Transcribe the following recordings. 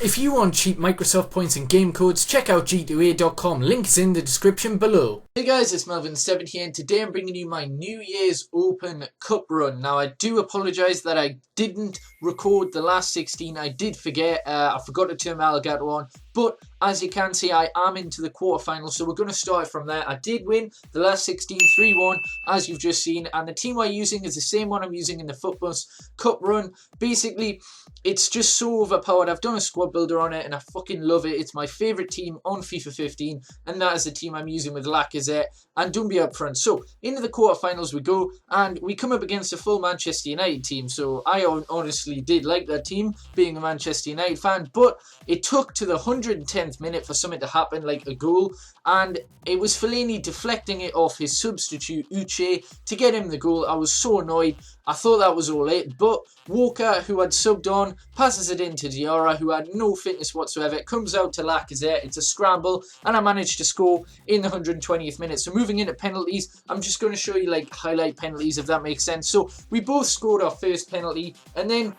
If you want cheap Microsoft points and game codes, check out g2a.com. Link is in the description below. Hey guys, it's Melvin7 here, and today I'm bringing you my New Year's Open Cup run. Now, I do apologise that I didn't record the last 16. I did forget. I forgot to turn my Elgato on. But as you can see, I am into the quarterfinal, so we're going to start from there. I did win the last 16 3-1, as you've just seen. And the team we're using is the same one I'm using in the Footbus Cup run. Basically, it's just so overpowered. I've done a squad builder on it, and I fucking love it. It's my favourite team on FIFA 15, and that is the team I'm using with Lacazette and Doumbia up front. So, into the quarterfinals we go, and we come up against a full Manchester United team. So, I honestly did like that team, being a Manchester United fan, but it took to the 110th minute for something to happen, like a goal, and it was Fellaini deflecting it off his substitute Uche to get him the goal. I was so annoyed. I thought that was all it, but Walker, who had subbed on, passes it in to Diarra, who had no fitness whatsoever. It comes out to Lacazette. It's a scramble, and I managed to score in the 120th minute. So moving into penalties, I'm just going to show you like highlight penalties, if that makes sense. So we both scored our first penalty, and then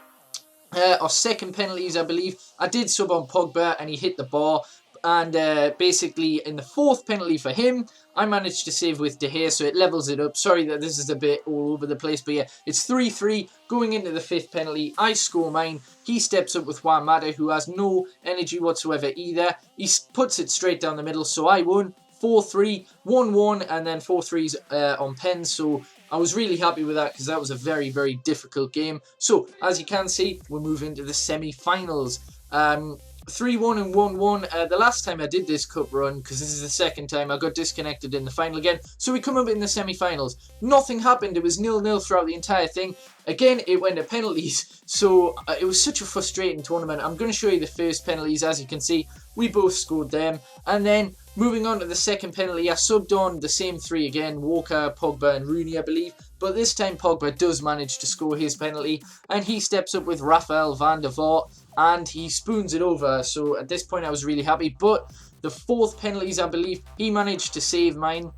our second penalties, I believe, I did sub on Pogba, and he hit the bar. And basically, in the fourth penalty for him, I managed to save with De Gea, so it levels it up. Sorry that this is a bit all over the place, but yeah, it's 3-3 going into the fifth penalty. I score mine. He steps up with Juan Mata, who has no energy whatsoever either. He puts it straight down the middle, so I won 4-3, 1-1, and then 4-3s on pens. So I was really happy with that because that was a very, very difficult game. So as you can see, we're moving to the semi-finals. 3-1 and 1-1. The last time I did this cup run, because this is the second time, I got disconnected in the final again. So we come up in the semi-finals. Nothing happened. It was 0-0 throughout the entire thing. Again, it went to penalties. So it was such a frustrating tournament. I'm going to show you the first penalties. As you can see, we both scored them. And then moving on to the second penalty, I subbed on the same three again. Walker, Pogba and Rooney, I believe. But this time Pogba does manage to score his penalty. And he steps up with Rafael van der Vaart. And he spoons it over. So at this point I was really happy. But the fourth penalties, I believe, he managed to save mine,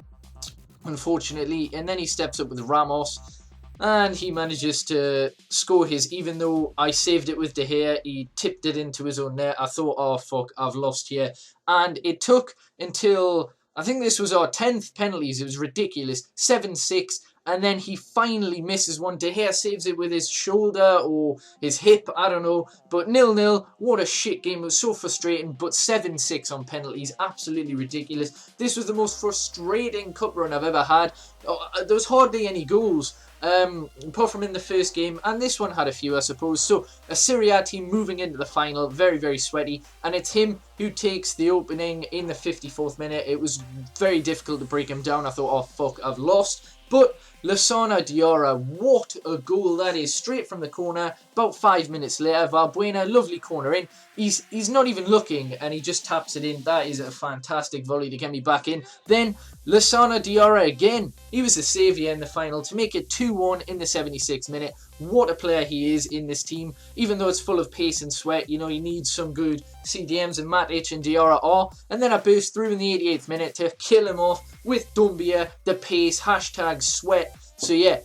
unfortunately. And then he steps up with Ramos. And he manages to score his, even though I saved it with De Gea, he tipped it into his own net. I thought, oh fuck, I've lost here. And it took until, I think this was our 10th penalties. It was ridiculous. 7-6. And then he finally misses one. De Gea saves it with his shoulder or his hip, I don't know. But 0-0, what a shit game. It was so frustrating. But 7-6 on penalties, absolutely ridiculous. This was the most frustrating cup run I've ever had. There was hardly any goals, apart from in the first game. And this one had a few, I suppose. So a Serie A team moving into the final, very, very sweaty. And it's him who takes the opening in the 54th minute. It was very difficult to break him down. I thought, oh fuck, I've lost. But Lassana Diarra, what a goal that is, straight from the corner. About 5 minutes later, Valbuena, lovely corner in. He's not even looking, and he just taps it in. That is a fantastic volley to get me back in. Then Lassana Diarra again. He was the saviour in the final to make it 2-1 in the 76th minute. What a player he is in this team. Even though it's full of pace and sweat, you know, he needs some good CDMs, and Matic and Diarra are. And then I burst through in the 88th minute to kill him off with Doumbia, the pace, hashtag sweat. So yeah,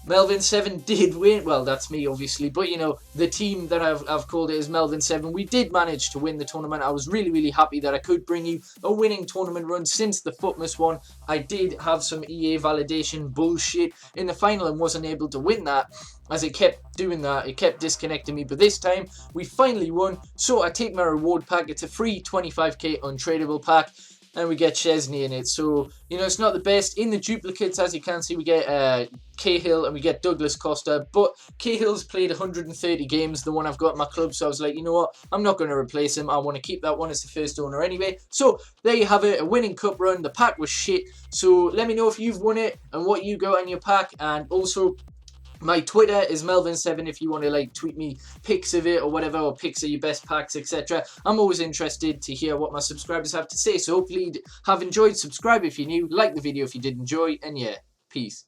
Melvin7 did win. Well, that's me, obviously. But, you know, the team that I've called it is Melvin7. We did manage to win the tournament. I was really, really happy that I could bring you a winning tournament run since the Footmas one. I did have some EA validation bullshit in the final and wasn't able to win that. As it kept doing that, it kept disconnecting me. But this time, we finally won. So I take my reward pack. It's a free 25k untradeable pack. And we get Chesney in it. So, you know, it's not the best. In the duplicates, as you can see, we get Cahill and we get Douglas Costa. But Cahill's played 130 games, the one I've got in my club. So I was like, you know what? I'm not going to replace him. I want to keep that one as the first owner anyway. So there you have it, a winning cup run. The pack was shit. So let me know if you've won it and what you got in your pack. And also, my Twitter is Melvin7 if you want to like tweet me pics of it or whatever, or pics of your best packs, etc. I'm always interested to hear what my subscribers have to say. So hopefully you have enjoyed. Subscribe if you're new, like the video if you did enjoy, and yeah, peace.